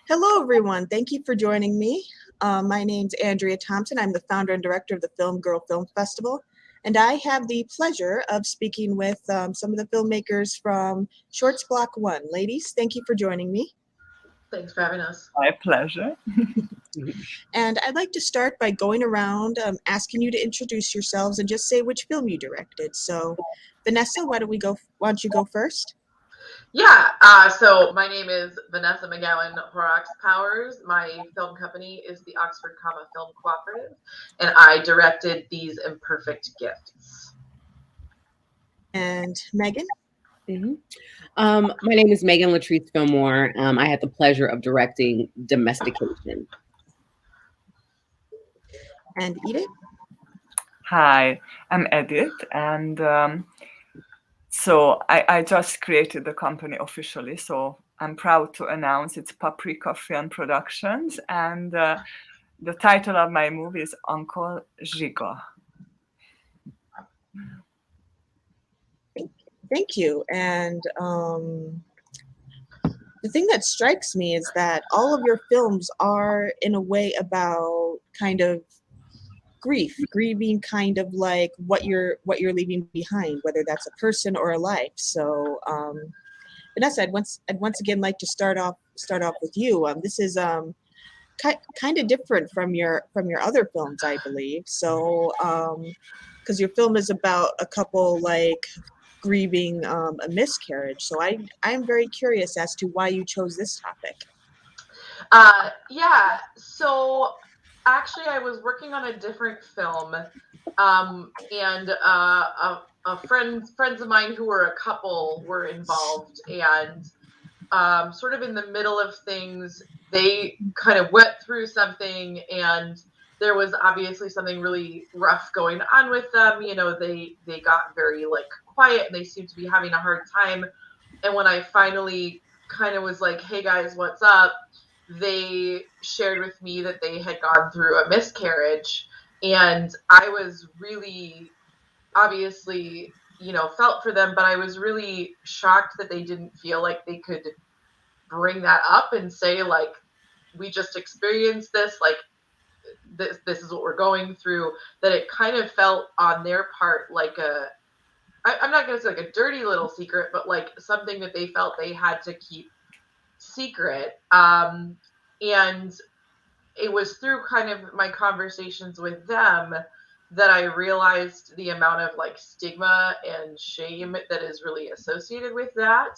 Hello, everyone. Thank you for joining me. My name's Andrea Thompson. I'm the founder and director of the Film Girl Film Festival, and I have the pleasure of speaking with some of the filmmakers from Shorts Block 1. Ladies, thank you for joining me. Thanks for having us. My pleasure. And I'd like to start by going around asking you to introduce yourselves and just say which film you directed. So, Vanessa, why don't you go first? Yeah, so my name is Vanessa McGowan Horrocks Powers. My film company is the Oxford Comma Film Cooperative, and I directed These Imperfect Gifts. And Megan? My name is Megan Latrice Fillmore. I had the pleasure of directing Domestication. And Edith? Hi, I'm Edith, and so I just created the company officially, so I'm proud to announce it's Paprika Film Productions, and the title of my movie is Uncle Giga. Thank you. And the thing that strikes me is that all of your films are, in a way, about kind of grieving kind of like what you're leaving behind, whether that's a person or a life. So Vanessa, I'd once again like to start off with you. This is kind of different from your other films, I believe. So because your film is about a couple like grieving a miscarriage. So I'm very curious as to why you chose this topic. Yeah, so actually I was working on a different film, and friends of mine who were a couple were involved, and sort of in the middle of things, they kind of went through something, and there was obviously something really rough going on with them. You know, they got very like quiet, and they seemed to be having a hard time. And when I finally kind of was like, "Hey guys, what's up?" they shared with me that they had gone through a miscarriage, and I was really obviously, felt for them, but I was really shocked that they didn't feel like they could bring that up and say, like, we just experienced this, like, this is what we're going through. That it kind of felt on their part like I'm not going to say like a dirty little secret, but like something that they felt they had to keep secret. And it was through kind of my conversations with them that I realized the amount of like stigma and shame that is really associated with that,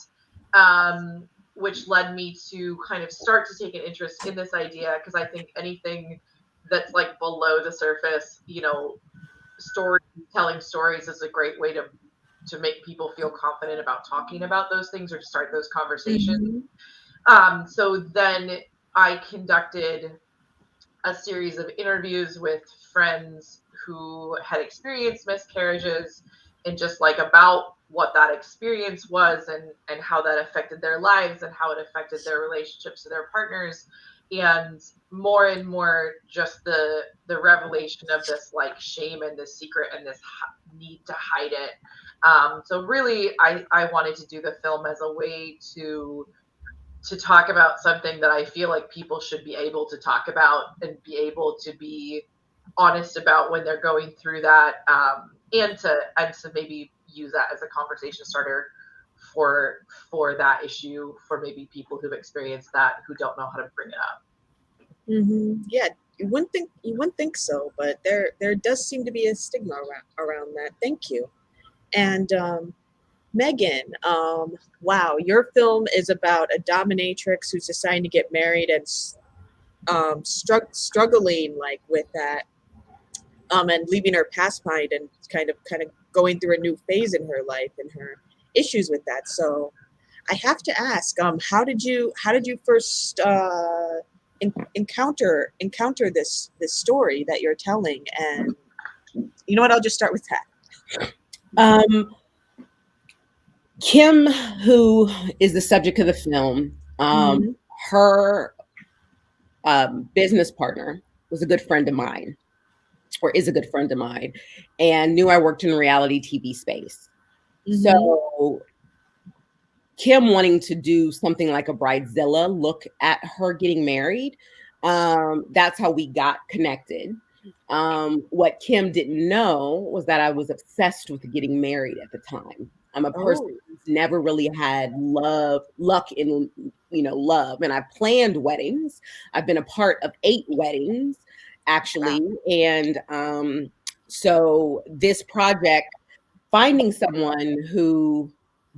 which led me to kind of start to take an interest in this idea, because I think anything that's like below the surface, telling stories is a great way to make people feel confident about talking about those things or to start those conversations. Mm-hmm. So then I conducted a series of interviews with friends who had experienced miscarriages, and just like about what that experience was, and how that affected their lives and how it affected their relationships to their partners, and more just the revelation of this like shame and this secret and this need to hide it. So really I wanted to do the film as a way to talk about something that I feel like people should be able to talk about and be able to be honest about when they're going through that, and to maybe use that as a conversation starter for that issue, for maybe people who've experienced that who don't know how to bring it up. Mm-hmm. Yeah, you wouldn't think so, but there does seem to be a stigma around that. Thank you. And Megan, wow, your film is about a dominatrix who's deciding to get married and struggling like with that, and leaving her past behind and kind of going through a new phase in her life and her issues with that. So I have to ask, how did you first encounter this story that you're telling? And you know what? I'll just start with that. Kim, who is the subject of the film, her business partner was a good friend of mine, or is a good friend of mine, and knew I worked in the reality TV space. So Kim wanting to do something like a Bridezilla, look at her getting married. That's how we got connected. What Kim didn't know was that I was obsessed with getting married at the time. I'm a person who's never really had luck in, love. And I've planned weddings. I've been a part of 8 weddings, actually. Wow. And so this project, finding someone who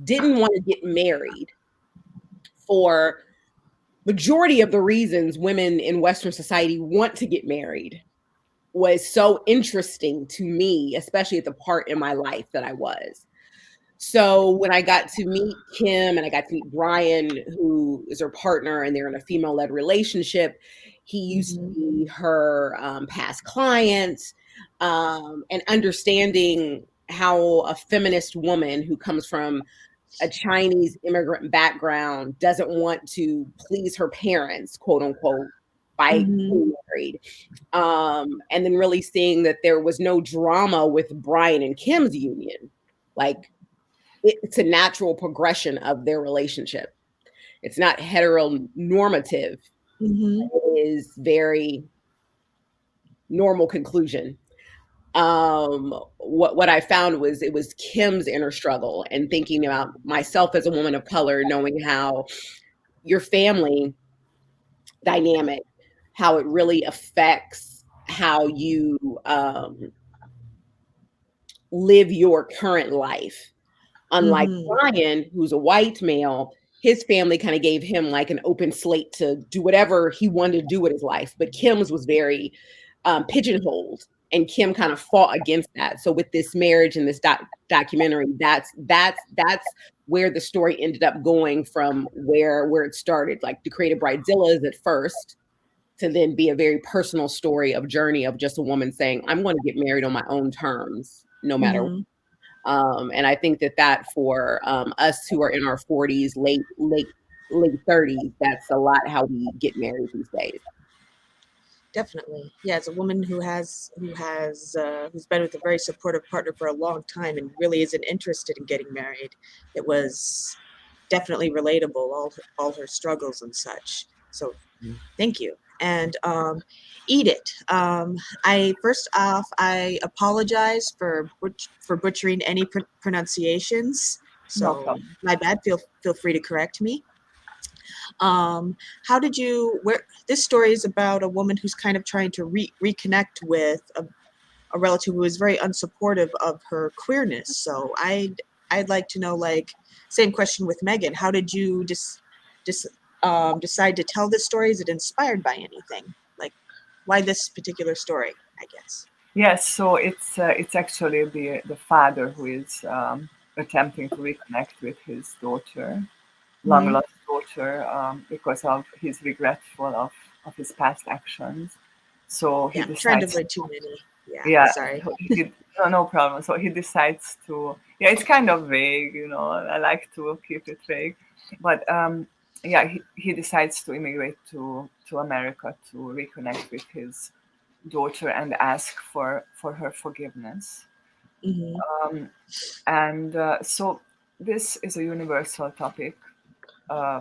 didn't want to get married for majority of the reasons women in Western society want to get married, was so interesting to me, especially at the part in my life that I was. So when I got to meet Kim and I got to meet Brian, who is her partner, and they're in a female-led relationship, he used to be her past client, and understanding how a feminist woman who comes from a Chinese immigrant background doesn't want to please her parents, quote unquote, by getting married. And then really seeing that there was no drama with Brian and Kim's union. Like, it's a natural progression of their relationship. It's not heteronormative. It is very normal conclusion. What I found was it was Kim's inner struggle, and thinking about myself as a woman of color, knowing how your family dynamic, how it really affects how you live your current life. Unlike Brian, who's a white male, his family kind of gave him like an open slate to do whatever he wanted to do with his life. But Kim's was very pigeonholed, and Kim kind of fought against that. So with this marriage and this documentary, that's where the story ended up going from where it started. Like, to create a Bridezilla at first, to then be a very personal story of journey of just a woman saying, I'm going to get married on my own terms, no matter what. And I think that for us who are in our 40s, late 30s, that's a lot how we get married these days. Definitely. Yeah, as a woman who's been with a very supportive partner for a long time and really isn't interested in getting married, it was definitely relatable, all her struggles and such. So thank you. And Edith, I apologize for butchering any pronunciations. So no, my bad. Feel free to correct me. How did you? This story is about a woman who's kind of trying to reconnect with a relative who is very unsupportive of her queerness. So I'd like to know, like, same question with Megan. How did you decide to tell this story? Is it inspired by anything? Like, why this particular story, I guess? Yes, so it's actually the father who is attempting to reconnect with his daughter, long lost daughter, because of he's regretful of his past actions. So he decides. Trying to avoid too many. Yeah. Sorry. No problem. So he decides to. Yeah, it's kind of vague, I like to keep it vague, but he decides to immigrate to America to reconnect with his daughter and ask for her forgiveness. So this is a universal topic,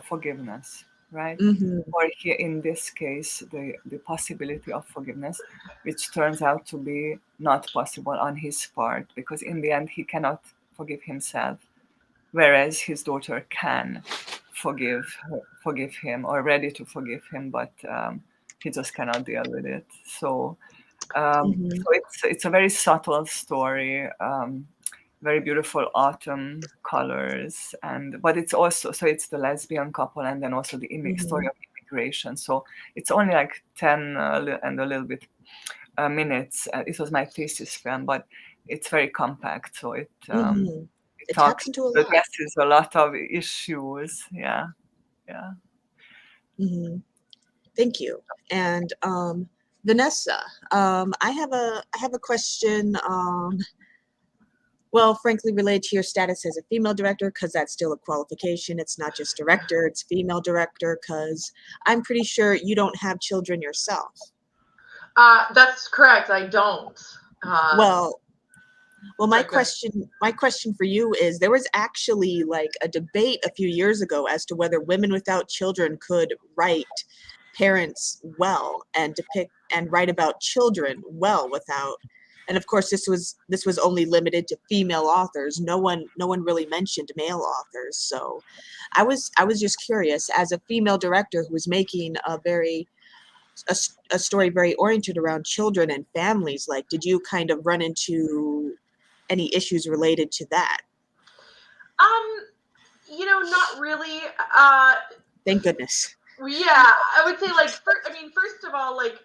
forgiveness, right? Or here in this case, the possibility of forgiveness, which turns out to be not possible on his part, because in the end he cannot forgive himself, whereas his daughter can forgive him, or ready to forgive him, but he just cannot deal with it. So it's a very subtle story, very beautiful autumn colors, but it's also, so it's the lesbian couple and then also the story of immigration. So it's only like 10 and a little bit minutes. It was my thesis film, but it's very compact. So it talks into addresses a lot of issues. Yeah. Thank you. And Vanessa, I have a question. Well, frankly, related to your status as a female director, because that's still a qualification. It's not just director; it's female director. Because I'm pretty sure you don't have children yourself. That's correct. I don't. Well, Well, my question for you is, there was actually like a debate a few years ago as to whether women without children could write parents well and depict and write about children well without, and of course this was only limited to female authors. No one really mentioned male authors. So I was just curious, as a female director who was making a story very oriented around children and families, like, did you kind of run into any issues related to that? Not really. Thank goodness. Yeah, I would say, like, first of all, like,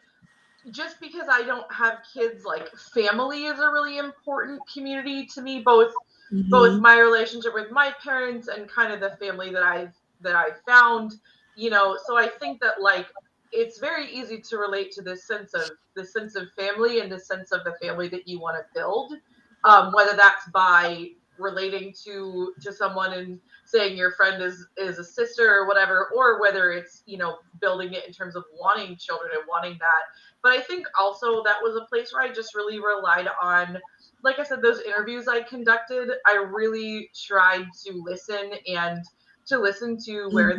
just because I don't have kids, like, family is a really important community to me, both Mm-hmm. my relationship with my parents and kind of the family that I've found, so I think that, like, it's very easy to relate to this sense of family and the sense of the family that you want to build, whether that's by relating to someone and saying your friend is a sister or whatever, or whether it's building it in terms of wanting children and wanting that. But I think also that was a place where I just really relied on, like I said, those interviews I conducted. I really tried to listen to where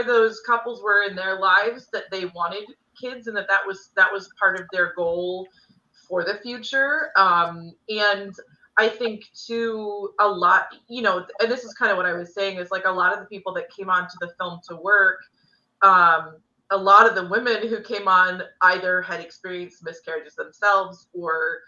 those couples were in their lives, that they wanted kids, and that was part of their goal for the future. And I think too, a lot, and this is kind of what I was saying, is like a lot of the people that came onto the film to work, a lot of the women who came on either had experienced miscarriages themselves, or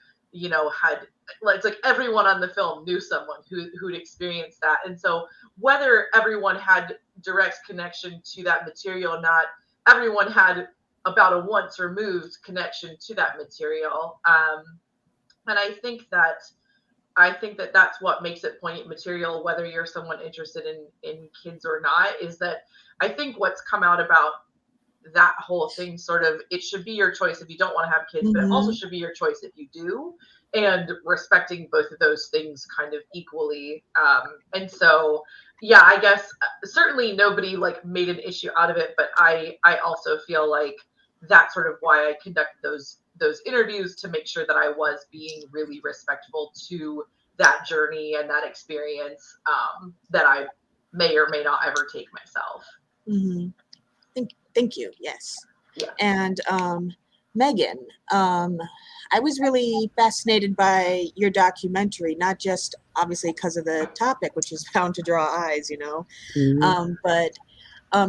had, it's like everyone on the film knew someone who'd experienced that. And so whether everyone had direct connection to that material or not, everyone had about a once removed connection to that material. And I think that that's what makes it poignant material, whether you're someone interested in kids or not, is that I think what's come out about that whole thing, sort of, it should be your choice if you don't want to have kids, but it also should be your choice if you do, and respecting both of those things kind of equally. And so, yeah, I guess certainly nobody like made an issue out of it, but I also feel like that's sort of why I conducted those interviews, to make sure that I was being really respectful to that journey and that experience, that I may or may not ever take myself. Mm-hmm. Thank you. Yes. Yeah. And Megan, I was really fascinated by your documentary, not just obviously because of the topic, which is bound to draw eyes, but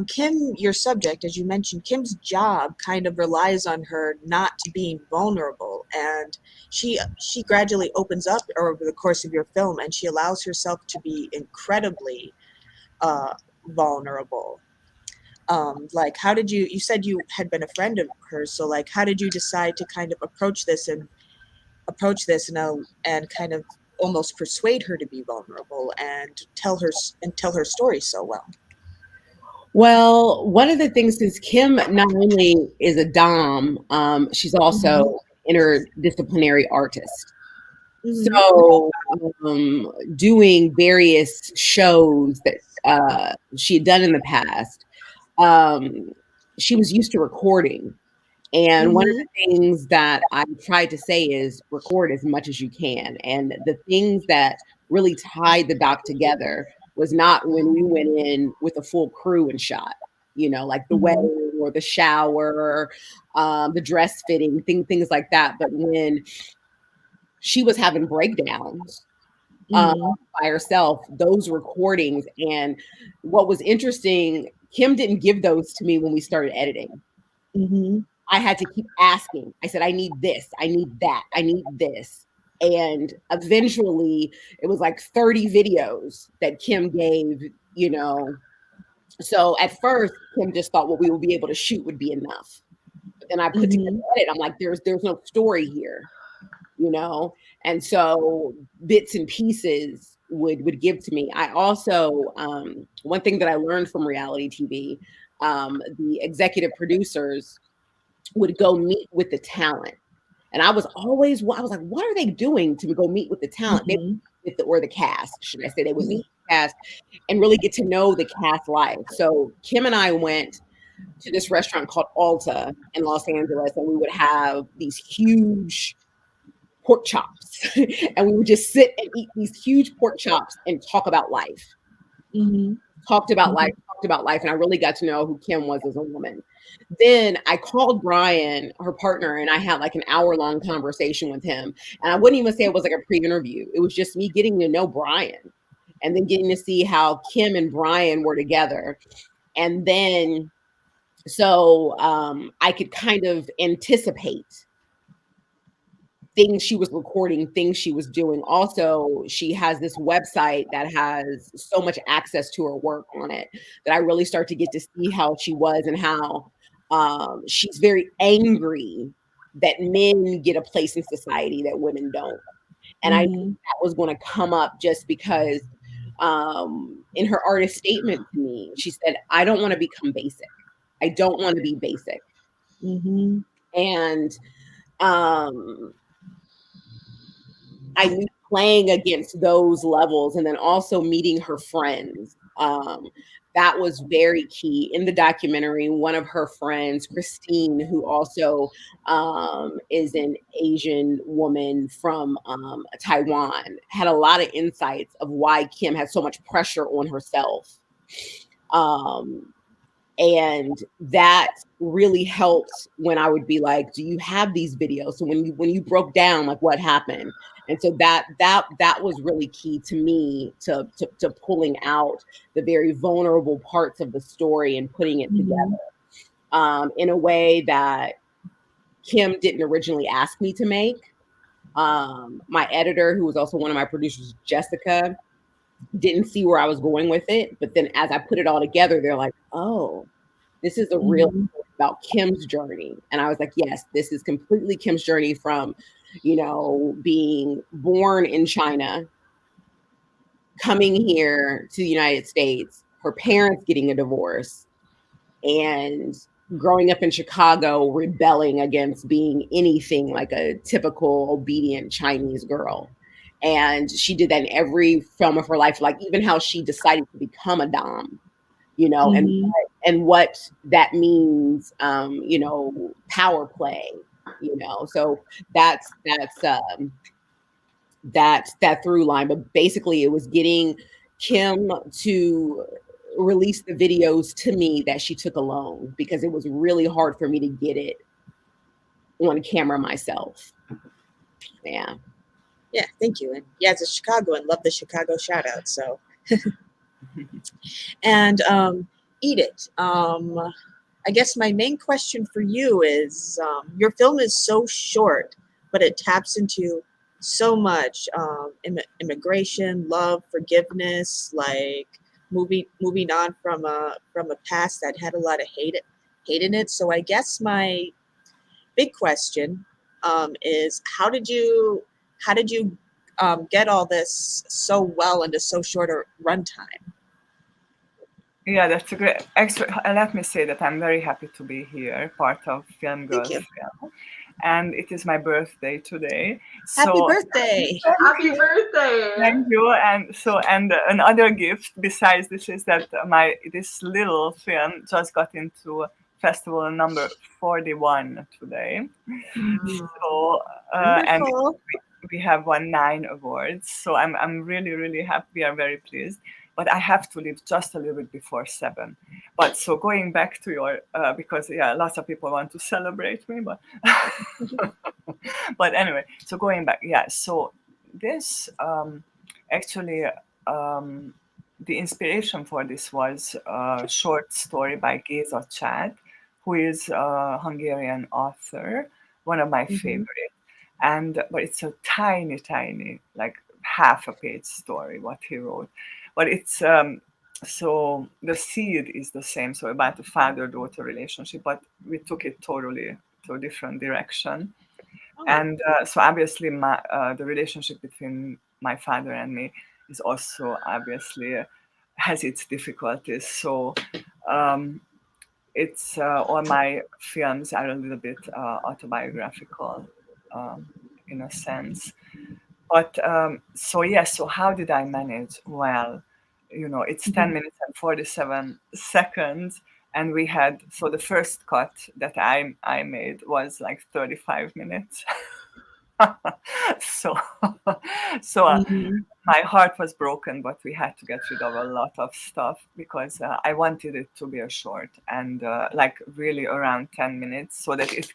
Kim, your subject, as you mentioned, Kim's job kind of relies on her not being vulnerable, and she gradually opens up over the course of your film, and she allows herself to be incredibly vulnerable. Like, how did you said you had been a friend of hers, so like, how did you decide to kind of approach this and kind of almost persuade her to be vulnerable and tell her story so well? Well, one of the things is Kim not only is a dom, she's also interdisciplinary artist. So doing various shows that she had done in the past, she was used to recording. And one of the things that I tried to say is record as much as you can. And the things that really tied the doc together was not when we went in with a full crew and shot, like the wedding or the shower, the dress fitting, things like that. But when she was having breakdowns by herself, those recordings. And what was interesting, Kim didn't give those to me when we started editing. I had to keep asking. I said, I need this, I need that, I need this. And eventually it was like 30 videos that Kim gave, So at first, Kim just thought what we would be able to shoot would be enough. But then I put together it. I'm like, there's no story here, And so bits and pieces would give to me. I also, one thing that I learned from reality TV, the executive producers would go meet with the talent. And I was like, what are they doing to go meet with the talent? They would meet or the cast, should I say. They would meet the cast and really get to know the cast life. So Kim and I went to this restaurant called Alta in Los Angeles, and we would have these huge pork chops. And we would just sit and eat these huge pork chops and talk about life. Talked about life, and I really got to know who Kim was as a woman. Then I called Brian, her partner, and I had like an hour-long conversation with him. And I wouldn't even say it was like a pre-interview. It was just me getting to know Brian and then getting to see how Kim and Brian were together. And then so I could kind of anticipate things she was recording, things she was doing. Also, she has this website that has so much access to her work on it that I really start to get to see how she was and how she's very angry that men get a place in society that women don't. And I knew that was going to come up just because in her artist statement to me, she said, I don't want to become basic. I don't want to be basic. And I knew playing against those levels and then also meeting her friends. That was very key in the documentary. One of her friends, Christine, who also is an Asian woman from Taiwan, had a lot of insights of why Kim had so much pressure on herself. And that really helped when I would be like, do you have these videos? So when you broke down, like what happened? And so that was really key to me to pulling out the very vulnerable parts of the story and putting it together in a way that Kim didn't originally ask me to make. My editor, who was also one of my producers, Jessica, didn't see where I was going with it. But then as I put it all together, they're like, oh, this is a real story about Kim's journey. And I was like, yes, this is completely Kim's journey from, being born in China, coming here to the United States, her parents getting a divorce, and growing up in Chicago, rebelling against being anything like a typical obedient Chinese girl. And she did that in every film of her life, like even how she decided to become a dom, and what that means, power play, So that's that through line. But basically, it was getting Kim to release the videos to me that she took alone, because it was really hard for me to get it on camera myself. Yeah. Yeah, thank you. And yeah, as a Chicagoan, love the Chicago shout out. So, and Edith, I guess my main question for you is, your film is so short, but it taps into so much immigration, love, forgiveness, like moving on from a past that had a lot of hate in it. So I guess my big question is, how did you get all this so well into so short a runtime? Yeah, that's a great. Actually, let me say that I'm very happy to be here, part of Film Girls Film, and it is my birthday today. Happy birthday! Happy birthday! Thank you. And another gift besides this is that this little film just got into festival number 41 today. So and we have won 9 awards. So I'm really happy. We are very pleased. But I have to leave just a little bit before 7. But so going back to your, because lots of people want to celebrate me, but but anyway, so going back, so this actually the inspiration for this was a short story by Géza Csát, who is a Hungarian author, one of my favorite, but it's a tiny, like half a page story what he wrote. But it's so the seed is the same, so about the father-daughter relationship, but we took it totally to a different direction. And so obviously the relationship between my father and me is also obviously has its difficulties. So it's all my films are a little bit autobiographical in a sense. But so how did I manage? Well, it's 10 minutes and 47 seconds. And we had, so the first cut that I made was like 35 minutes. so so Mm-hmm. my heart was broken, but we had to get rid of a lot of stuff because I wanted it to be a short and like really around 10 minutes so that it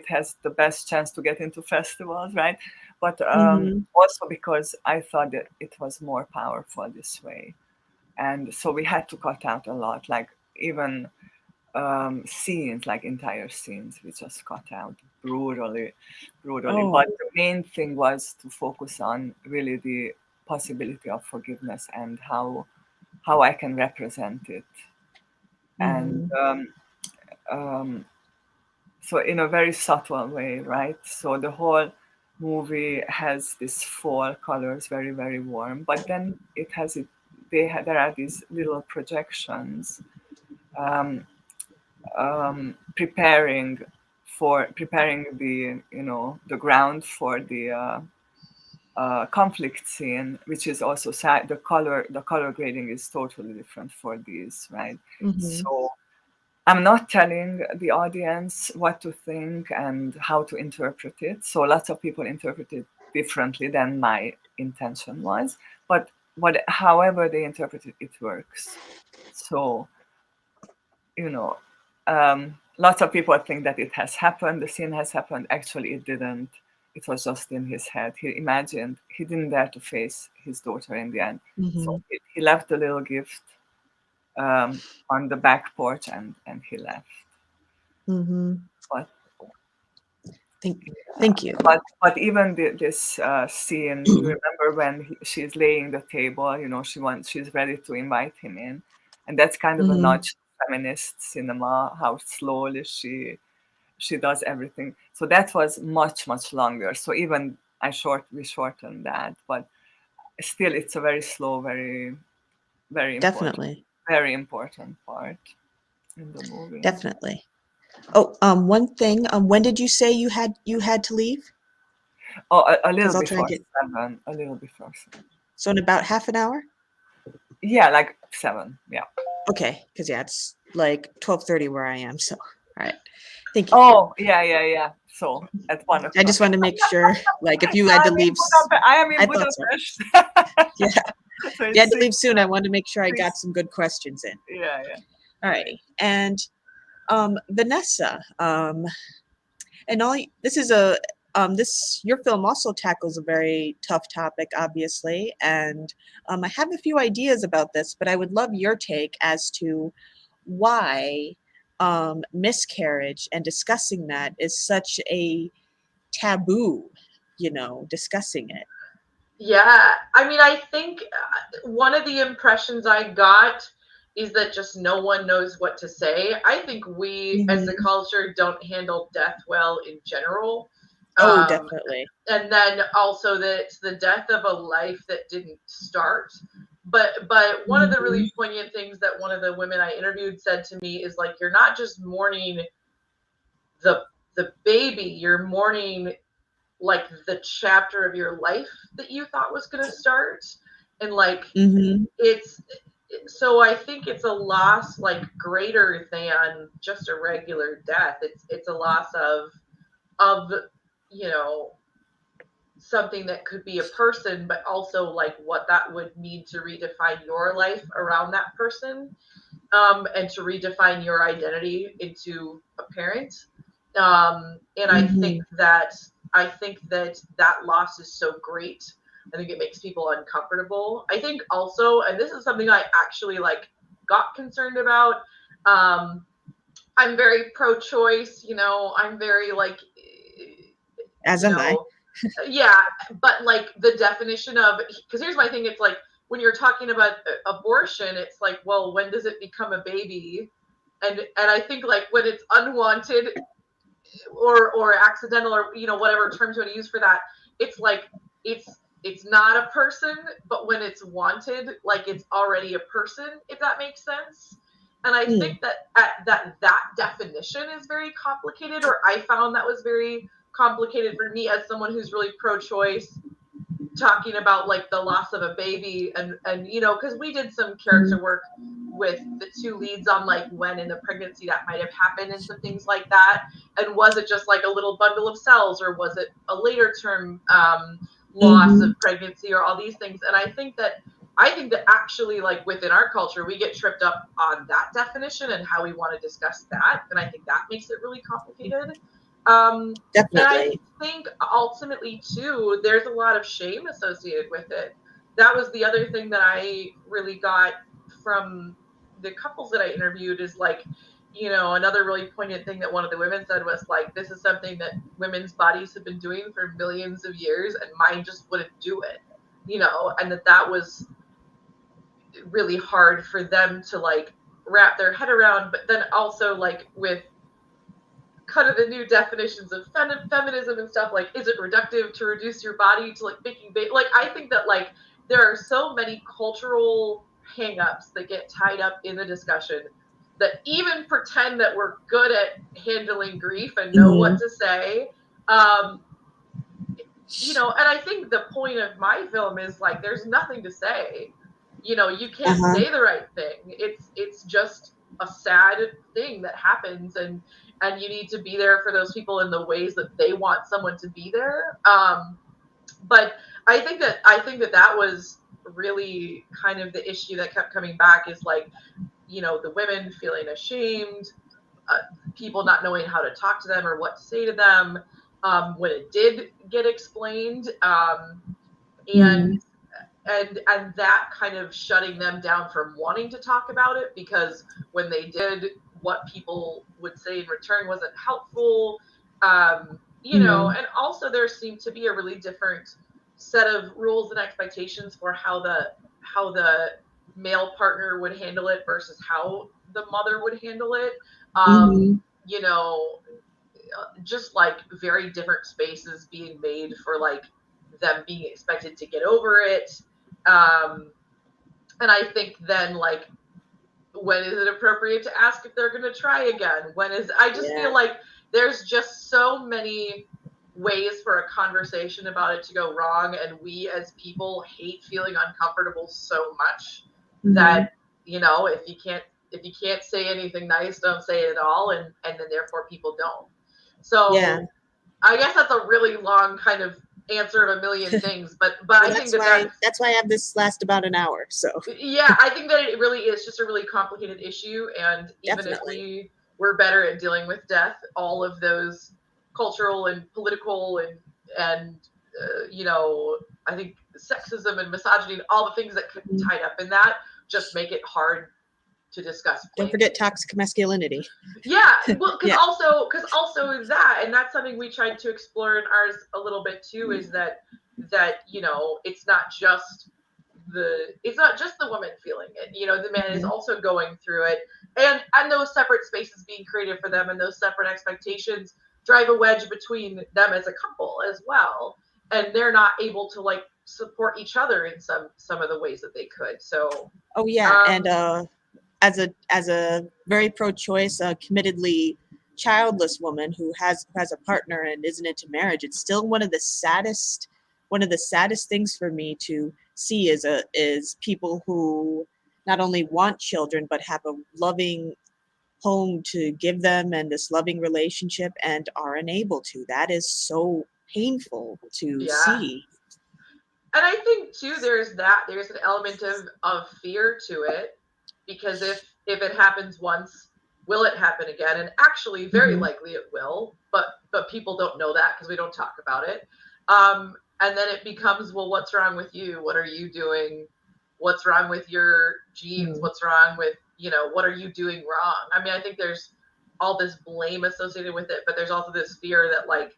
has the best chance to get into festivals, right? But Mm-hmm. also because I thought that it was more powerful this way. And so we had to cut out a lot, like even scenes, like entire scenes, we just cut out brutally, brutally. Oh. But the main thing was to focus on really the possibility of forgiveness and how I can represent it. And Mm-hmm. um, so in a very subtle way, right? So the whole movie has this fall colors, very very warm, but then it has it. There are these little projections. Um, preparing the the ground for the conflict scene, which is also the color grading is totally different for these, right? Mm-hmm. So I'm not telling the audience what to think and how to interpret it. So lots of people interpret it differently than my intention was, but however they interpret it, it works. So you know, lots of people think that it has happened, the scene has happened. Actually, it didn't. It was just in his head. He imagined, he didn't dare to face his daughter in the end. So Mm-hmm. he left a little gift on the back porch and he left. Mm-hmm. But Thank you. but even this scene, you remember when she's laying the table, she's ready to invite him in. And that's kind of a Mm-hmm. nudge to feminist cinema, how slowly she does everything. So that was much, much longer. So even we shortened that, but still it's a very slow, very, Definitely. very important part in the movie. Definitely. Oh, one thing. When did you say you had to leave? Oh, a little Because I'll try and before get. 7, a little before 7. So in about half an hour. Yeah, like 7. Yeah. Okay. Because yeah, it's like 12:30 where I am. So all right. Thank you. Oh, yeah. So at 1 I o'clock. just want to make sure, like, if you had to leave, I am in I thought so. Budapest. Yeah. So If you had it's to leave soon, I wanted to make sure I got 6. some good questions in. Yeah. All righty. And Vanessa, and this is your film also tackles a very tough topic, obviously, and I have a few ideas about this, but I would love your take as to why miscarriage and discussing that is such a taboo, discussing it. Yeah, I mean, I think one of the impressions I got is that just no one knows what to say. I think we as a Mm-hmm. culture don't handle death well in general. Oh, Um, definitely. and then also that it's the death of a life that didn't start. But one of the Mm-hmm. really poignant things that one of the women I interviewed said to me is like, you're not just mourning the the baby, you're mourning like the chapter of your life that you thought was going to start. And like Mm-hmm. it's so I think it's a loss like greater than just a regular death. It's a loss of you know something that could be a person, but also like what that would mean to redefine your life around that person, and to redefine your identity into a parent. And Mm-hmm. I think that loss is so great. I think it makes people uncomfortable. I think also, and this is something I actually like got concerned about. Um, I'm very pro-choice. I'm very like, As you am I. know, yeah, but like the definition of, because here's my thing, it's like when you're talking about abortion, it's like, well, when does it become a baby? And I think like when it's unwanted or accidental, or whatever terms you want to use for that, it's like it's not a person, but when it's wanted, like it's already a person, if that makes sense. And I Mm. think that definition is very complicated, or I found that was very complicated for me as someone who's really pro-choice, talking about like the loss of a baby, and because we did some character work with the two leads on like when in the pregnancy that might have happened and some things like that. And was it just like a little bundle of cells, or was it a later term loss of pregnancy, or all these things? And I think that actually, like within our culture, we get tripped up on that definition and how we want to discuss that. And I think that makes it really complicated. Definitely. And I think ultimately too, there's a lot of shame associated with it. That was the other thing that I really got from the couples that I interviewed, is like, you know, another really poignant thing that one of the women said was like, this is something that women's bodies have been doing for millions of years and mine just wouldn't do it, you know, and that was really hard for them to like wrap their head around. But then also like with kind of the new definitions of feminism and stuff, like, is it reductive to reduce your body to like making like, I think that like there are so many cultural hangups that get tied up in the discussion that even pretend that we're good at handling grief and know what to say. You know, and I think the point of my film is like, there's nothing to say. You know, you can't say the right thing. It's just a sad thing that happens, and you need to be there for those people in the ways that they want someone to be there. But I think that was really kind of the issue that kept coming back, is like, you know, the women feeling ashamed, people not knowing how to talk to them or what to say to them when it did get explained, and that kind of shutting them down from wanting to talk about it, because when they did, what people would say in return wasn't helpful. You know, and also there seemed to be a really different set of rules and expectations for how the male partner would handle it versus how the mother would handle it. You know, just like very different spaces being made for like them being expected to get over it. And I think then like, when is it appropriate to ask if they're going to try again? I just feel like there's just so many ways for a conversation about it to go wrong. And we as people hate feeling uncomfortable so much that, you know, if you can't say anything nice, don't say it at all. And then therefore people don't. So I guess that's a really long kind of answer of a million things, but well, I think that's why I have this last about an hour. So yeah, I think that it really is just a really complicated issue, and even if we were better at dealing with death, all of those cultural and political and you know, I think sexism and misogyny, all the things that could be tied up in that, just make it hard to discuss. Don't forget toxic masculinity. Yeah, well, because also that, and that's something we tried to explore in ours a little bit too, is that you know, it's not just the woman feeling it. You know, the man is also going through it, and those separate spaces being created for them, and those separate expectations drive a wedge between them as a couple as well, and they're not able to like support each other in some of the ways that they could. So and as a very pro-choice, committedly childless woman who has a partner and isn't into marriage, it's still one of the saddest things for me to see is people who not only want children but have a loving home to give them and this loving relationship and are unable to. That is so painful to see. And I think too, there's an element of fear to it, because if it happens once, will it happen again? And actually, very likely it will, but people don't know that because we don't talk about it. And then it becomes, well, what's wrong with you? What are you doing? What's wrong with your genes? What's wrong with, you know, what are you doing wrong? I mean, I think there's all this blame associated with it, but there's also this fear that like,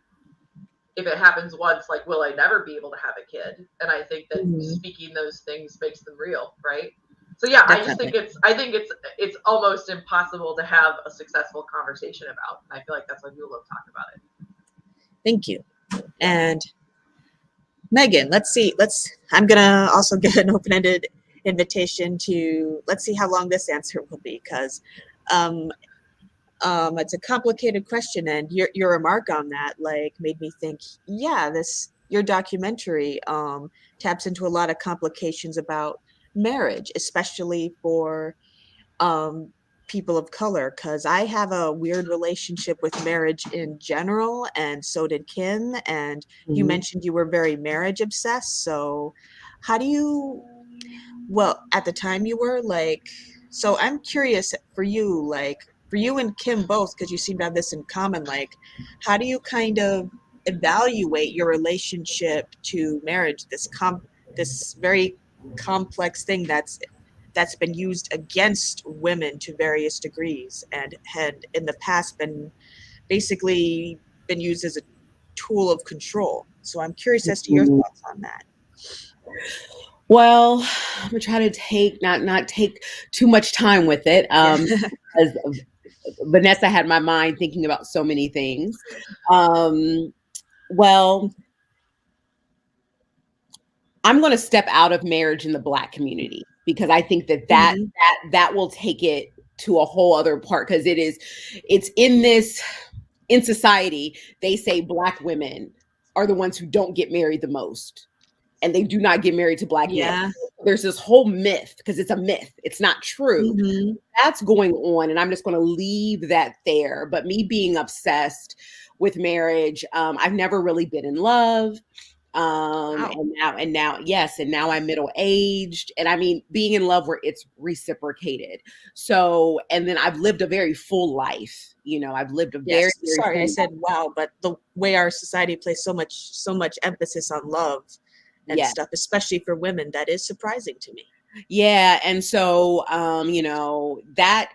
if it happens once, like, will I never be able to have a kid? And I think that speaking those things makes them real, right? So yeah, definitely. I think it's almost impossible to have a successful conversation about. And I feel like that's why people don't talk about it. Thank you. And Megan, I'm gonna also get an open-ended invitation to, let's see how long this answer will be, because it's a complicated question, and your remark on that like made me think, your documentary taps into a lot of complications about marriage, especially for people of color, because I have a weird relationship with marriage in general, and so did Kim. And you mentioned you were very marriage obsessed. So how do you, well, at the time you were like, so I'm curious for you, like for you and Kim both, because you seem to have this in common, like how do you kind of evaluate your relationship to marriage, this very complex thing that's been used against women to various degrees and had in the past been basically been used as a tool of control. So I'm curious as to your thoughts on that. Well, I'm gonna try to not take too much time with it. As Vanessa had my mind thinking about so many things. Well, I'm going to step out of marriage in the Black community because I think that will take it to a whole other part, because it's in society, they say Black women are the ones who don't get married the most, and they do not get married to Black men. There's this whole myth, because it's a myth. It's not true. That's going on, and I'm just going to leave that there. But me being obsessed with marriage, I've never really been in love. And now I'm middle aged, and I mean being in love where it's reciprocated. So, and then I've lived a very full life. I've lived a very sorry, I said wow, but the way our society places so much emphasis on love and stuff, especially for women, that is surprising to me. Yeah, and so that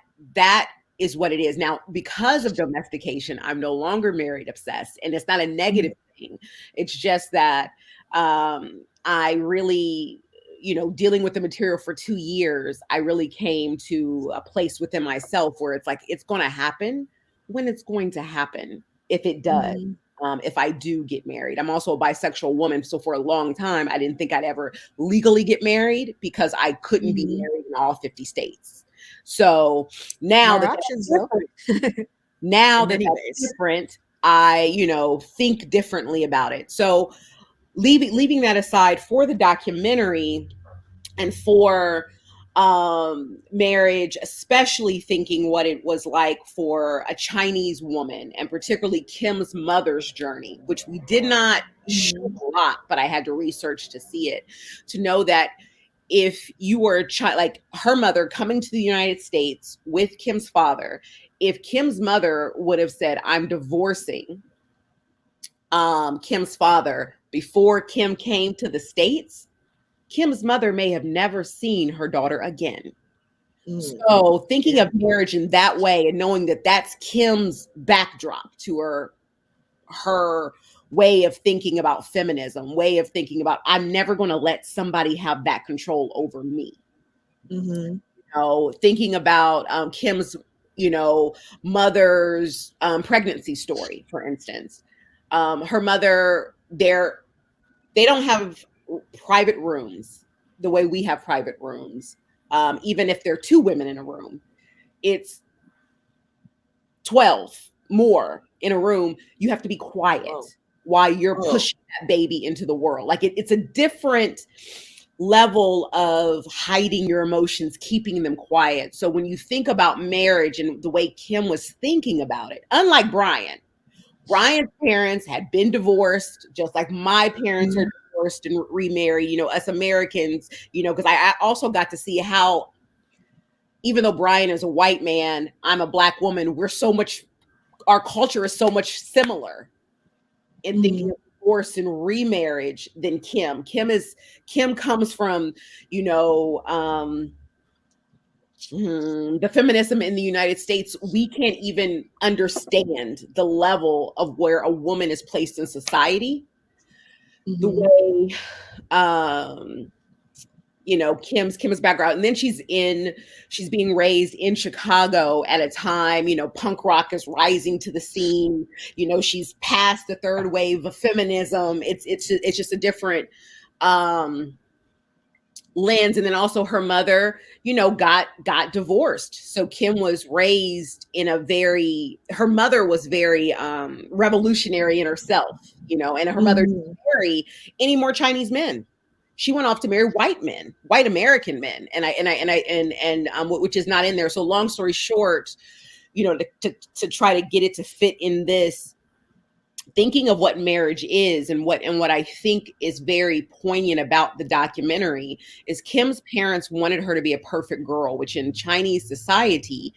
is what it is now. Because of domestication, I'm no longer married obsessed, and it's not a negative thing. It's just that I really, dealing with the material for 2 years, I really came to a place within myself where it's like, it's going to happen when it's going to happen, if it does. If I do get married. I'm also a bisexual woman. So for a long time, I didn't think I'd ever legally get married because I couldn't be married in all 50 states. So now that's different, I, think differently about it. So leaving that aside, for the documentary and for marriage, especially thinking what it was like for a Chinese woman, and particularly Kim's mother's journey, which we did not show a lot, but I had to research to see it, to know that if you were a child, like her mother coming to the United States with Kim's father, if Kim's mother would have said, I'm divorcing Kim's father before Kim came to the States, Kim's mother may have never seen her daughter again. So thinking of marriage in that way, and knowing that that's Kim's backdrop to her way of thinking about feminism, way of thinking about, I'm never going to let somebody have that control over me. Thinking about Kim's, mother's pregnancy story, for instance. Her mother, they don't have private rooms the way we have private rooms. Even if there are 2 women in a room, it's 12 more in a room. You have to be quiet while you're pushing that baby into the world. Like it's a different level of hiding your emotions, keeping them quiet. So when you think about marriage and the way Kim was thinking about it, unlike Brian's parents had been divorced, just like my parents are divorced and remarried, us Americans, because I also got to see how, even though Brian is a white man, I'm a Black woman, our culture is so much similar in thinking of divorce and remarriage than Kim. Kim comes from, the feminism in the United States. We can't even understand the level of where a woman is placed in society. The way, Kim's background, and then she's being raised in Chicago at a time, punk rock is rising to the scene. She's past the third wave of feminism. It's just a different lens. And then also her mother, got divorced. So Kim was raised in her mother was very revolutionary in herself, and her mother didn't marry any more Chinese men. She went off to marry white men, white American men, which is not in there. So long story short, to try to get it to fit in this, thinking of what marriage is, and what I think is very poignant about the documentary is Kim's parents wanted her to be a perfect girl, which in Chinese society,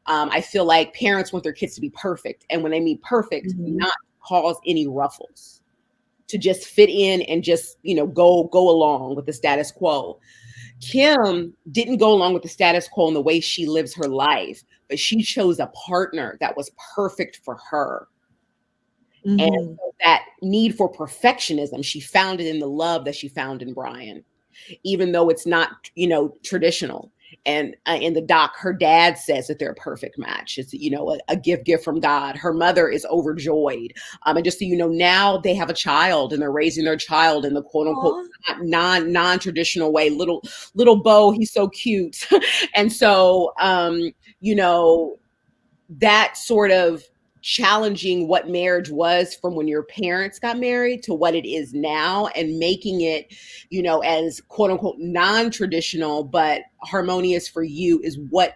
I feel like parents want their kids to be perfect, and when they mean perfect, not cause any ruffles, to just fit in and just, go along with the status quo. Kim didn't go along with the status quo in the way she lives her life, but she chose a partner that was perfect for her. And so that need for perfectionism, she found it in the love that she found in Brian, even though it's not, traditional. And in the doc, her dad says that they're a perfect match. It's, a gift from God. Her mother is overjoyed. And just so you know, now they have a child, and they're raising their child in the quote unquote non-traditional way. Little Bo, he's so cute. And so, that sort of challenging what marriage was from when your parents got married to what it is now, and making it, as quote unquote non-traditional but harmonious for you is what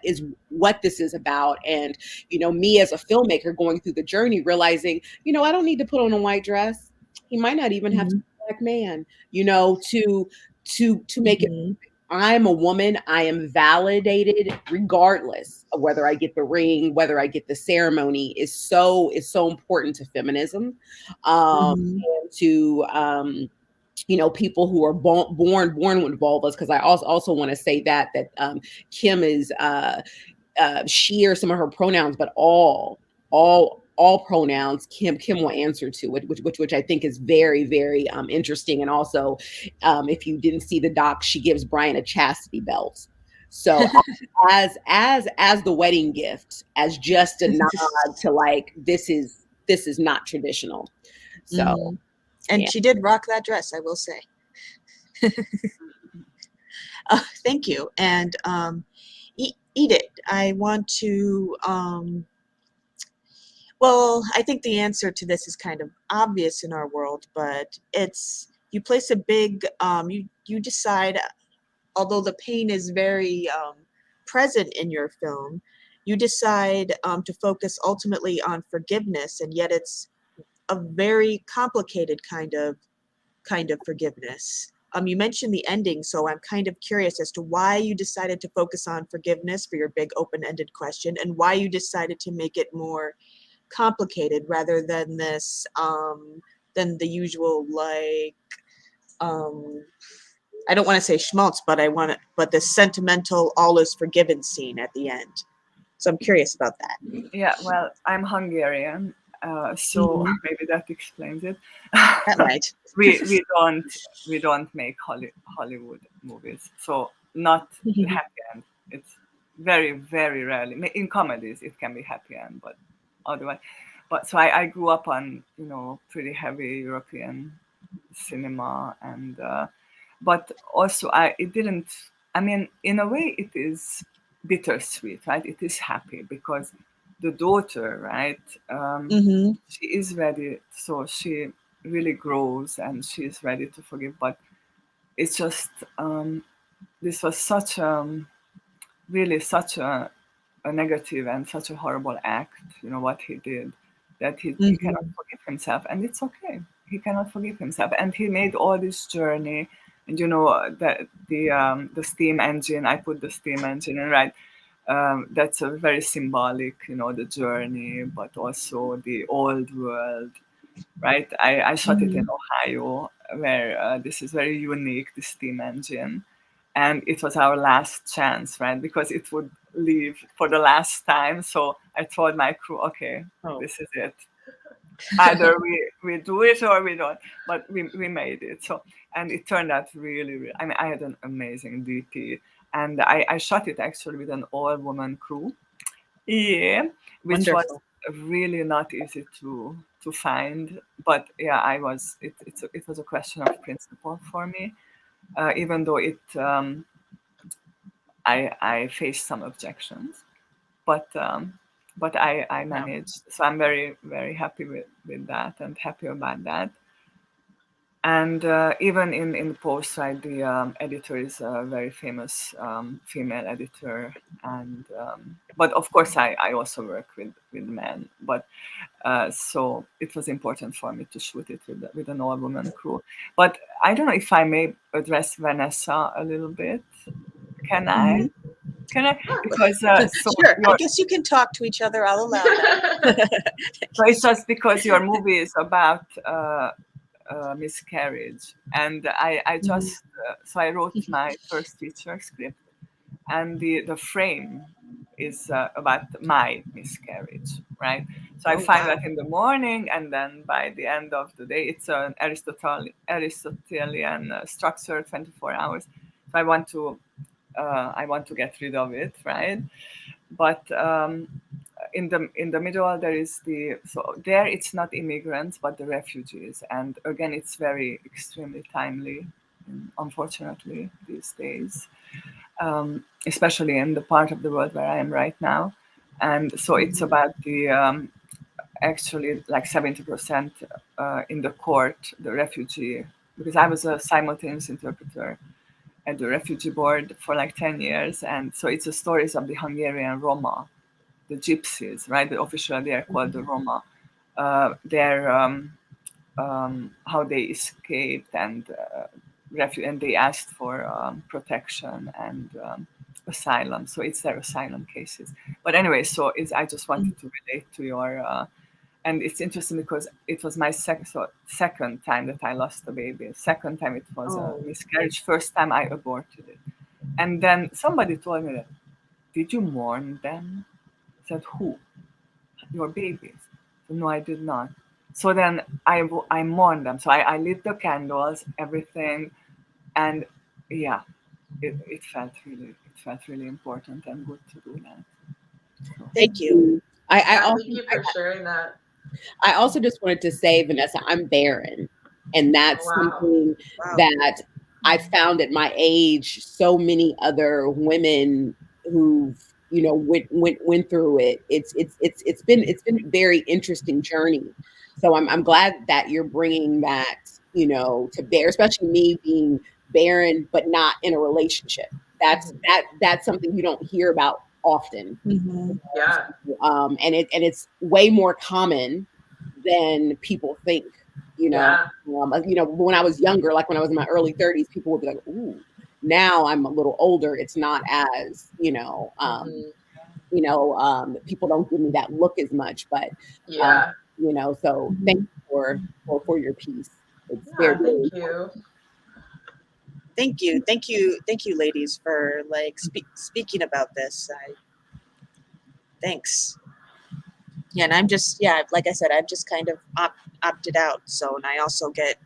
this is about. And, me as a filmmaker going through the journey, realizing, I don't need to put on a white dress. He might not even have to be a black man, to make it. I'm a woman. I am validated regardless of whether I get the ring, whether I get the ceremony, is so important to feminism, and to people who are born with vulvas. Because I also want to say that Kim is she, or some of her pronouns, but all pronouns Kim will answer to it, which I think is very, very interesting. And also, if you didn't see the doc, she gives Brian a chastity belt. So as the wedding gift, as just a nod to like, this is not traditional. So and she did rock that dress, I will say. Thank you. And Edith, I want to well, I think the answer to this is kind of obvious in our world, but it's, you place a big, you decide, although the pain is very present in your film, you decide to focus ultimately on forgiveness, and yet it's a very complicated kind of forgiveness. You mentioned the ending, so I'm kind of curious as to why you decided to focus on forgiveness for your big open-ended question, and why you decided to make it more complicated rather than this than the usual, like I don't want to say schmaltz, but this sentimental all is forgiven scene at the end. So I'm curious about that. Yeah, well, I'm Hungarian, so maybe that explains it. That right. we don't make Hollywood movies, so not happy end. It's very, very rarely. In comedies it can be happy end, but otherwise. But so I grew up on pretty heavy European cinema, and but also it didn't. I mean, in a way, it is bittersweet, right? It is happy because the daughter, right? She is ready, so she really grows and she is ready to forgive. But it's just this was such really such a negative and such a horrible act, what he did, that he cannot forgive himself, and it's okay. He cannot forgive himself, and he made all this journey, and that the steam engine. I put the steam engine in, right. That's a very symbolic, the journey, but also the old world, right? I shot it in Ohio, where this is very unique, the steam engine. And it was our last chance, right? Because it would leave for the last time. So I told my crew, okay, this is it. Either we do it or we don't. But we made it. So, and it turned out really, really, I mean, I had an amazing DP. And I shot it actually with an all-woman crew. Yeah, which Wonderful. was really not easy to find. But yeah, it was a question of principle for me. Even though I faced some objections, but I managed. So I'm very, very happy with that, and happy about that. And even in the post, right, the editor is a very famous female editor, and but of course I also work with men, but so it was important for me to shoot it with an all-woman crew. But I don't know if I may address Vanessa a little bit. Can I? Can I? Because so Sure, I guess you can talk to each other. I'll allow that. so it's just because your movie is about miscarriage, and I just so I wrote my first feature script, and the frame is about my miscarriage, right? So I find that in the morning, and then by the end of the day, it's an Aristotelian structure, 24 hours. So I want to get rid of it, right? But in the middle there is there it's not immigrants but the refugees, and again it's very extremely timely, unfortunately these days, especially in the part of the world where I am right now. And so it's about the actually like 70% in the court, the refugee, because I was a simultaneous interpreter at the refugee board for like 10 years, and so it's the stories of the Hungarian Roma, the gypsies, right? Officially they are called the Roma. Their how they escaped and and they asked for protection and asylum. So it's their asylum cases. But anyway, so I just wanted to relate to your. And it's interesting because it was my second time that I lost a baby. Second time it was a miscarriage. First time I aborted it. And then somebody told me that, did you mourn them? I said, who? Your babies? No, I did not. So then I mourned them. So I lit the candles, everything, and yeah, it felt really important and good to do that. So. Thank you. Thank you for sharing that. I also just wanted to say, Vanessa, I'm barren, and that's something that I found at my age. So many other women who've went through it. It's been a very interesting journey. So I'm glad that you're bringing that to bear, especially me being barren but not in a relationship. That's something you don't hear about often. Yeah. And it's way more common than people think. When I was younger, like when I was in my early 30s, people would be like, "Ooh." Now I'm a little older. It's not as people don't give me that look as much. But so thank you for your piece. It's very thank you. Thank you, ladies, for like speaking about this. Thanks. Yeah, and I'm just like I said, I've just kind of opted out. So, and I also get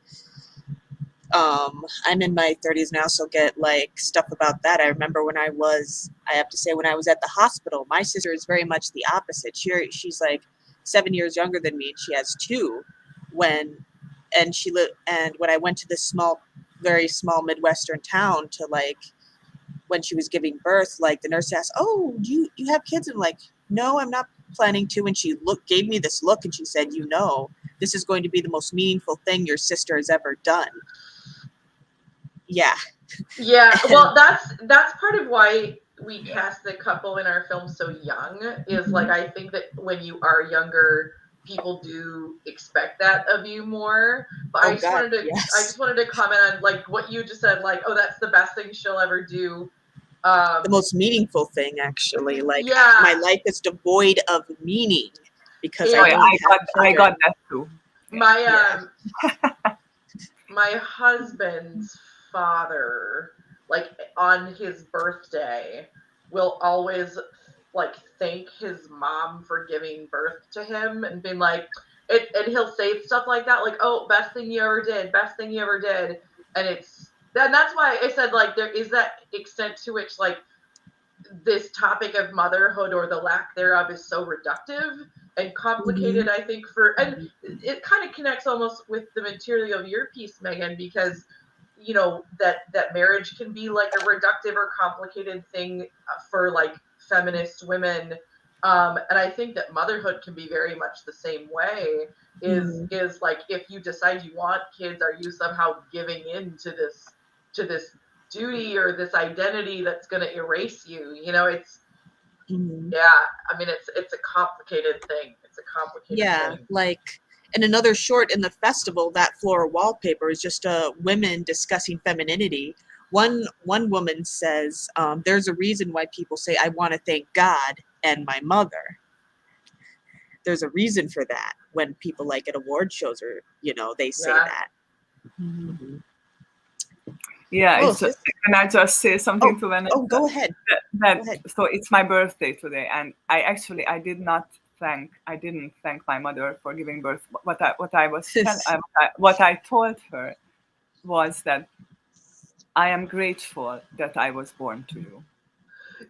I'm in my 30s and I also get like stuff about that. I remember when I have to say, when I was at the hospital, my sister is very much the opposite. She's like 7 years younger than me, and she has two. And when I went to this very small Midwestern town to like, when she was giving birth, like the nurse asked, "Oh, you have kids?" And I'm like, "No, I'm not planning to." And she gave me this look and she said, "This is going to be the most meaningful thing your sister has ever done." Yeah. Yeah. Well, that's part of why we cast the couple in our film so young, is like, I think that when you are younger, people do expect that of you more. But I just wanted to comment on like what you just said, like, oh, that's the best thing she'll ever do. The most meaningful thing, actually. Like, my life is devoid of meaning because I got that too. My my husband's father, like on his birthday, will always like thank his mom for giving birth to him and being like and he'll say stuff like that, like, "Oh, best thing you ever did, best thing you ever did." And that's why I said, like, there is that extent to which like this topic of motherhood, or the lack thereof, is so reductive and complicated. I think and it kind of connects almost with the material of your piece, Megan, because that marriage can be like a reductive or complicated thing for like feminist women, And I think that motherhood can be very much the same way. Is like, if you decide you want kids, are you somehow giving in to this duty or this identity that's going to erase you? You know, it's yeah. I mean, it's a complicated thing. It's a complicated thing. Like in another short in the festival, that floral wallpaper is just women discussing femininity. One woman says, "There's a reason why people say I want to thank God and my mother." There's a reason for that when people like at award shows or they say that. Yeah, can I just say something to Vanessa? Oh, go ahead. Go ahead. So it's my birthday today, and I didn't thank my mother for giving birth. What I told her was that I am grateful that I was born to you.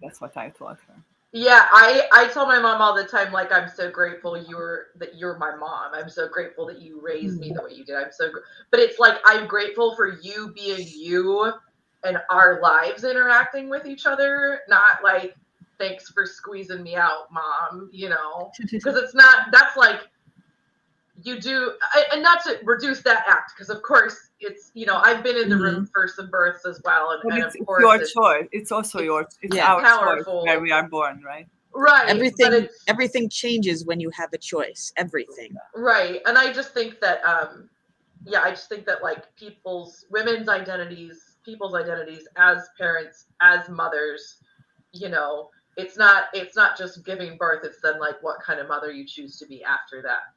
That's what I told her. Yeah, I tell my mom all the time, like, I'm so grateful that you're my mom. I'm so grateful that you raised me the way you did. But it's like, I'm grateful for you being you and our lives interacting with each other, not like, thanks for squeezing me out, mom, because that's like, you do, and not to reduce that act, because of course it's, I've been in the room for some births as well, and it's of course your choice. It's also our powerful choice where we are born, right? Right. Everything changes when you have a choice. Everything. Right. And I just think that like women's identities, people's identities as parents, as mothers, it's not just giving birth, it's then like what kind of mother you choose to be after that,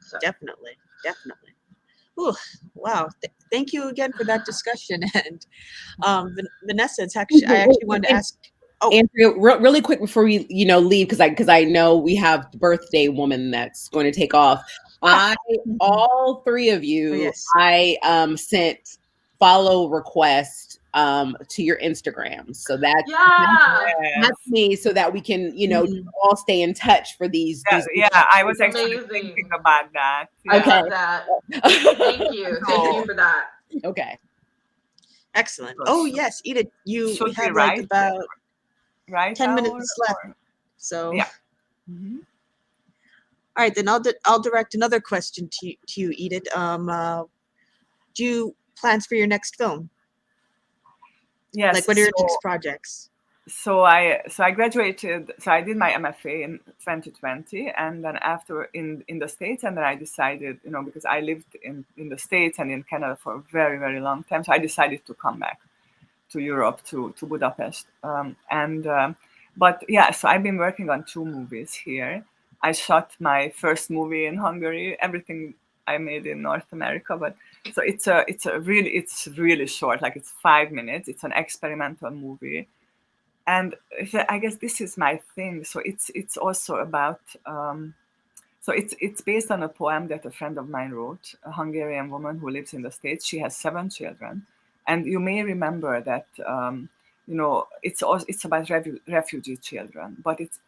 So. Definitely. Ooh, wow. Thank you again for that discussion. And Vanessa, I actually wanted to ask. Oh, Andrea, really quick before we, leave, because I know we have the birthday woman that's going to take off. All three of you, I sent follow request to your Instagram, so that's me, so that we can, all stay in touch for these. I was actually thinking about that. Okay, thank you for that. Okay, excellent. Oh yes, Edith, we have like about 10 minutes left. So yeah. All right, then I'll direct another question to you, Edith. Do you plans for your next film? Yes. Like, what are your next projects? So I graduated. So I did my MFA in 2020, and then after in the States, and then I decided, because I lived in the States and in Canada for a very, very long time, so I decided to come back to Europe, to Budapest, but yeah, so I've been working on 2 movies here. I shot my first movie in Hungary. Everything I made in North America, but so it's really short, like it's 5 minutes. It's an experimental movie, and I guess this is my thing. So it's also about so it's based on a poem that a friend of mine wrote, a Hungarian woman who lives in the States. She has 7 children, and you may remember that it's about refugee children, but it's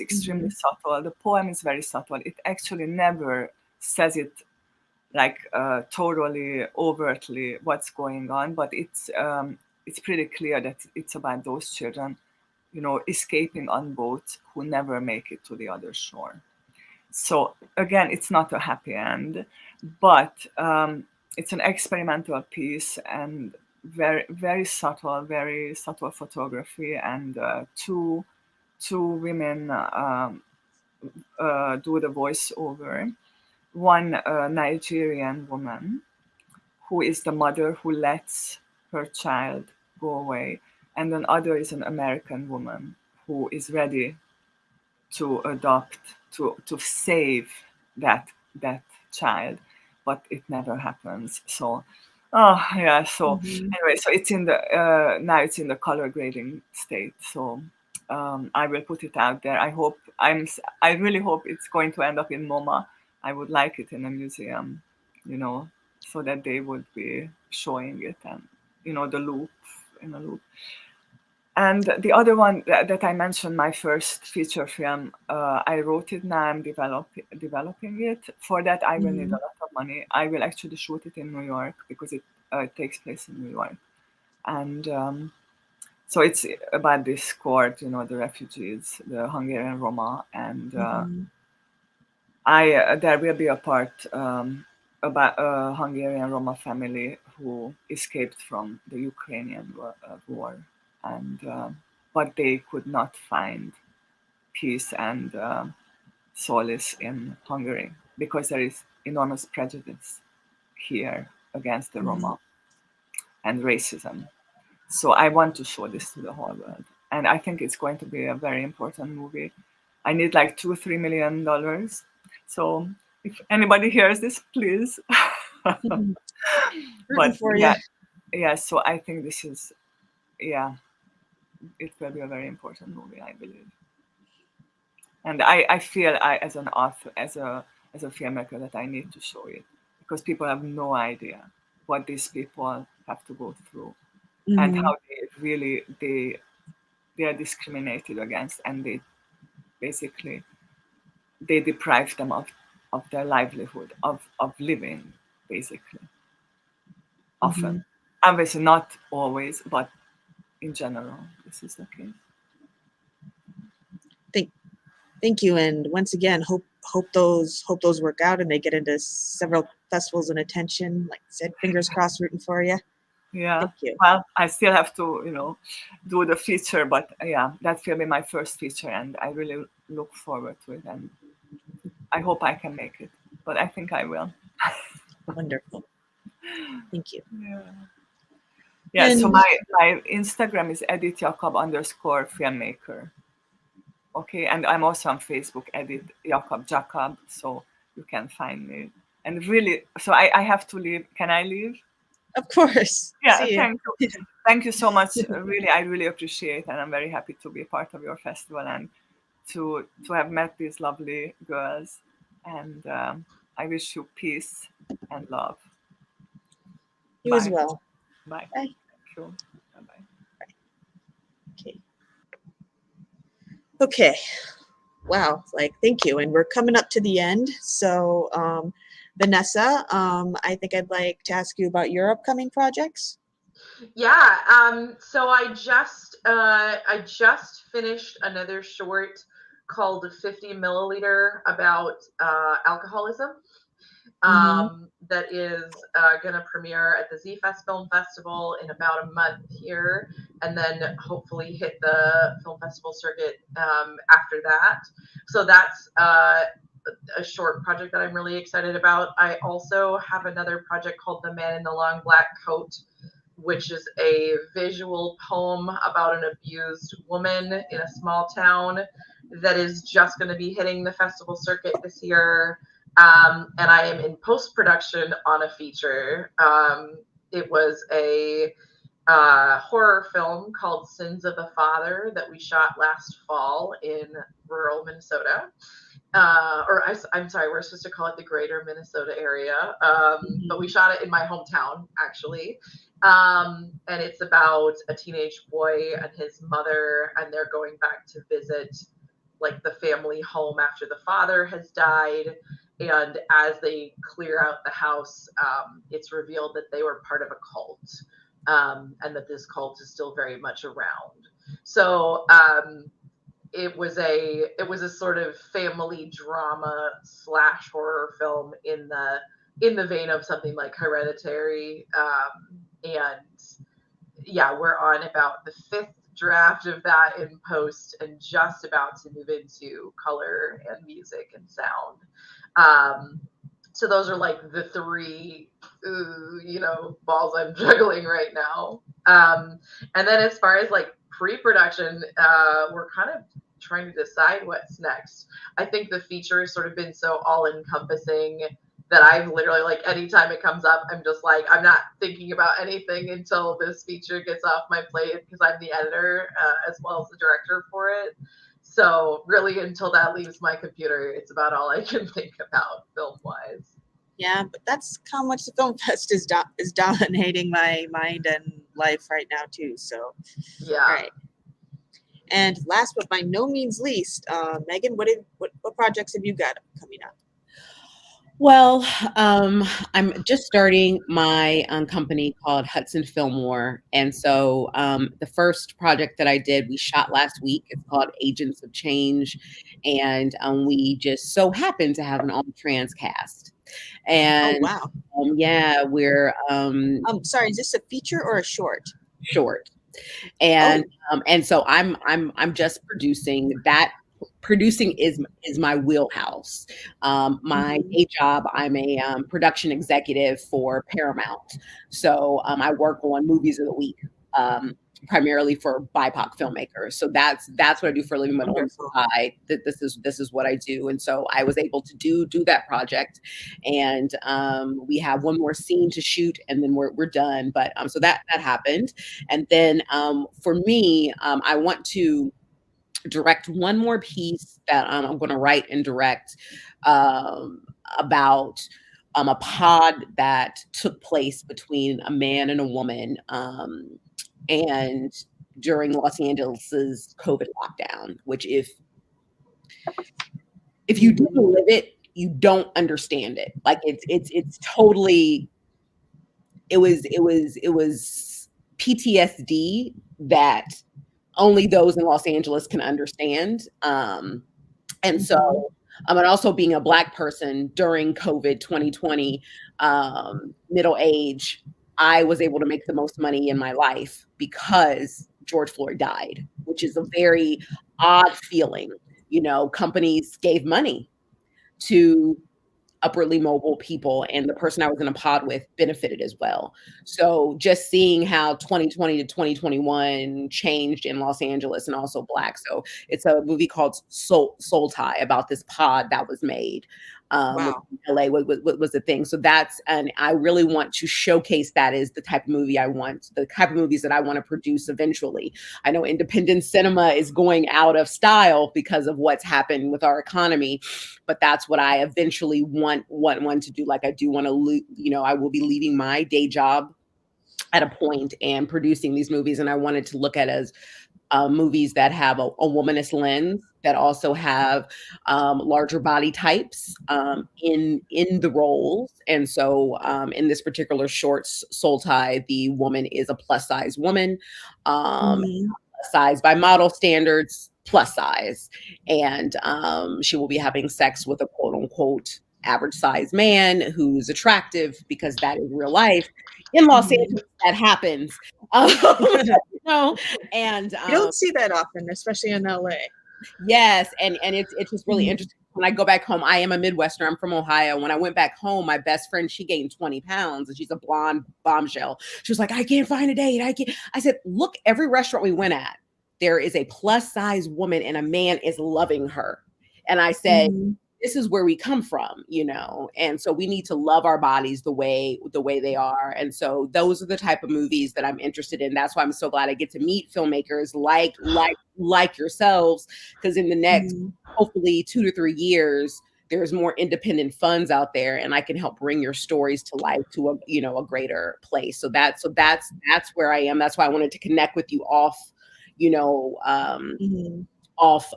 extremely subtle. The poem is very subtle. It actually never says it like totally overtly what's going on, but it's pretty clear that it's about those children, escaping on boats who never make it to the other shore. So again, it's not a happy end, but it's an experimental piece and very, very subtle photography, and 2 women do the voiceover. One Nigerian woman who is the mother who lets her child go away, and another is an American woman who is ready to adopt, to save that child, but it never happens. So anyway, so it's in the now it's in the color grading state. So I will put it out there. I really hope it's going to end up in MoMA. I would like it in a museum, so that they would be showing it, and the loop in a loop. And the other one that I mentioned, my first feature film, I wrote it. Now I'm developing it. For that, I will need a lot of money. I will actually shoot it in New York, because it takes place in New York. And So it's about this court, you know, the refugees, the Hungarian Roma, and there will be a part about a Hungarian Roma family who escaped from the Ukrainian war, and but they could not find peace and solace in Hungary because there is enormous prejudice here against the Roma and racism. So I want to show this to the whole world, and I think it's going to be a very important movie. I need like $2-3 million. So if anybody hears this, please. But for yeah, you. yeah. So I think this is, yeah, it will be a very important movie, I believe. And I feel as an author, as a filmmaker, that I need to show it because people have no idea what these people have to go through and how they really they are discriminated against, and they basically they deprive them of their livelihood, of living, basically. Often, obviously not always, but in general, this is the case. Thank you, and once again, hope those work out and they get into several festivals and attention. Like I said, fingers crossed, rooting for you. Yeah. Thank you. Well, I still have to, do the feature, but yeah, that will be my first feature, and I really look forward to it, and I hope I can make it, but I think I will. Wonderful. Thank you. Yeah. And so my Instagram is edith_Jacob_filmmaker. Okay, and I'm also on Facebook, Edith Jacob, so you can find me. And really, so I have to leave. Can I leave? Of course. Yeah, See thank you. you. Thank you so much. Really, I really appreciate, and I'm very happy to be part of your festival and to have met these lovely girls. And I wish you peace and love. You Bye. as well. Bye. Bye. Thank you. Bye-bye. Okay. Okay. Wow. Thank you. And we're coming up to the end. So, Vanessa, I think I'd like to ask you about your upcoming projects. Yeah. So I just finished another short called 50 Milliliter about alcoholism. That is going to premiere at the ZFest Film Festival in about a month here, and then hopefully hit the film festival circuit after that. So that's a short project that I'm really excited about. I also have another project called The Man in the Long Black Coat, which is a visual poem about an abused woman in a small town that is just going to be hitting the festival circuit this year. And I am in post-production on a feature. It was a horror film called Sins of the Father that we shot last fall in rural Minnesota. I'm sorry, we're supposed to call it the greater Minnesota area. But we shot it in my hometown, actually. And it's about a teenage boy and his mother, and they're going back to visit the family home after the father has died. And as they clear out the house, it's revealed that they were part of a cult, and that this cult is still very much around. So it was a sort of family drama / horror film in the vein of something like Hereditary. And yeah, we're on about the 5th draft of that in post and just about to move into color and music and sound. So those are the 3 balls I'm juggling right now. And then as far as pre-production, we're kind of trying to decide what's next. I think the feature has sort of been so all-encompassing that I've literally anytime it comes up, I'm just I'm not thinking about anything until this feature gets off my plate, because I'm the editor as well as the director for it. So really, until that leaves my computer, it's about all I can think about film-wise. Yeah, but that's how much the film fest is dominating my mind and life right now too. So yeah. All right. And last but by no means least, Megan, what projects have you got coming up? Well, I'm just starting my company called Hudson Fillmore. And so the first project that I did, we shot last week. It's called Agents of Change. And we just so happen to have an all trans cast. Oh, And wow. yeah, we're Sorry, is this a feature or a short? short. Oh, And so I'm just producing that. Producing is my wheelhouse. My mhm. day job, I'm a production executive for Paramount. So I work on movies of the week, primarily for BIPOC filmmakers. So that's what I do for a living. But on Wonderful. the side, that this is what I do. And so I was able to do that project, and we have one more scene to shoot, and then we're done. But so that happened, and then for me, I want to direct one more piece that I'm going to write and direct um, about a pod that took place between a man and a woman, and during Los Angeles's COVID lockdown. Which, if you didn't Mhm. live it, you don't understand it. Like it's totally. It was PTSD that only those in Los Angeles can understand. And so, Mhm. and also being a Black person during COVID 2020, middle age, I was able to make the most money in my life because George Floyd died, which is a very odd feeling. Companies gave money to upwardly mobile people, and the person I was in a pod with benefited as well. So just seeing how 2020 to 2021 changed in Los Angeles and also Black. So it's a movie called Soul Tie about this pod that was made. With Wow. LA was the thing. So and I really want to showcase that is the type of movie I want, the type of movies that I want to produce eventually. I know independent cinema is going out of style because of what's happened with our economy, but that's what I eventually want to do. Like I do want to, I will be leaving my day job at a point and producing these movies, and I wanted to look at as movies that have a womanist lens, that also have larger body types in the roles. And so in this particular short, Soul Tie, the woman is a plus size woman, Mhm. size by model standards, plus size, and she will be having sex with a quote unquote average size man who's attractive, because that is real life in Los Mhm. Angeles. That happens. You know, and You don't see that often, especially in LA. yes, and it's just really Mhm. interesting. When I go back home, I am a Midwesterner. I'm from Ohio. When I went back home, my best friend, she gained 20 pounds, and she's a blonde bombshell. She was like, I can't find a date. I can't. I said, look, every restaurant we went at, there is a plus size woman and a man is loving her. And I said, Mhm. this is where we come from. And so we need to love our bodies the way they are. And so those are the type of movies that I'm interested in. That's why I'm so glad I get to meet filmmakers like yourselves, because in the next, Mhm. hopefully 2 to 3 years, there's more independent funds out there, and I can help bring your stories to life to a greater place. So that's where I am. That's why I wanted to connect with you you know um Mhm. off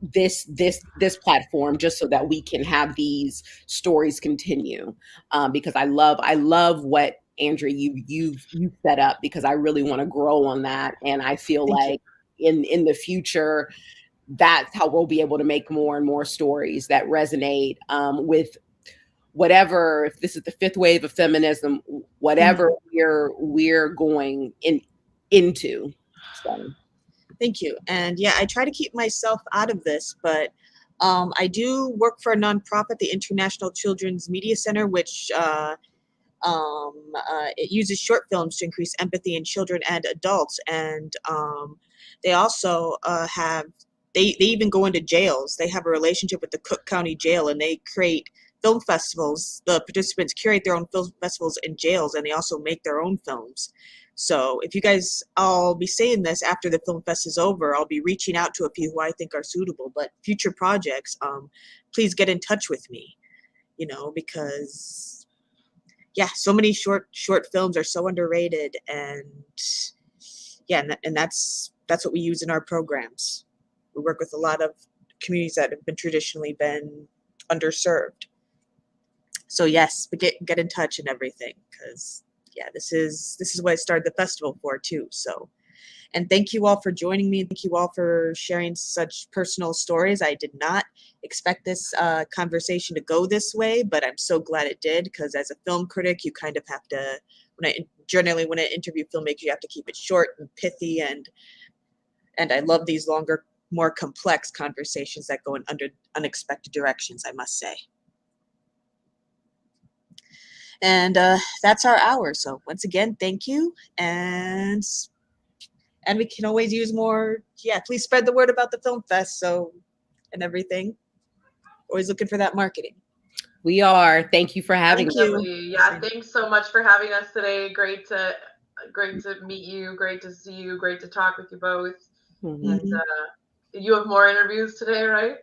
this platform, just so that we can have these stories continue, because I love what, Andrea, you've set up, because I really want to grow on that, and I feel Thank you. like in the future, that's how we'll be able to make more and more stories that resonate with whatever, if this is the fifth wave of feminism, whatever Mhm. we're going into. So Thank you. And yeah, I try to keep myself out of this, but I do work for a nonprofit, the International Children's Media Center, which it uses short films to increase empathy in children and adults. And they also they even go into jails. They have a relationship with the Cook County Jail, and they create film festivals. The participants curate their own film festivals in jails, and they also make their own films. So if you guys, I'll be saying this after the film fest is over, I'll be reaching out to a few who I think are suitable, but future projects, please get in touch with me, because yeah, so many short films are so underrated, and yeah, and that's what we use in our programs. We work with a lot of communities that have been traditionally been underserved. So yes, but get in touch and everything, because yeah, this is what I started the festival for too. So, and thank you all for joining me. Thank you all for sharing such personal stories. I did not expect this conversation to go this way, but I'm so glad it did, because as a film critic, you kind of have to, generally when I interview filmmakers, you have to keep it short and pithy, and I love these longer, more complex conversations that go in unexpected directions, I must say. And that's our hour. So once again, thank you. And we can always use more. Yeah, please spread the word about the film fest. So, and everything. Always looking for that marketing. We are. Thank you for having Thank me. you. Yeah, thanks so much for having us today. Great to meet you. Great to see you. Great to talk with you both. Mhm. And you have more interviews today, right?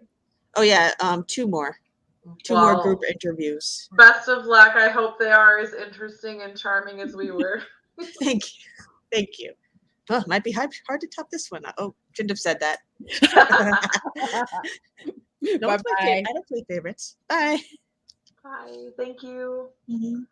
Oh yeah, two more group interviews. Best of luck. I hope they are as interesting and charming as we were. Thank you. Oh, it might be hard to top this one. Oh, shouldn't have said that. No, it's my favorite. I don't play favorites. Bye. Bye. Thank you. Mm-hmm.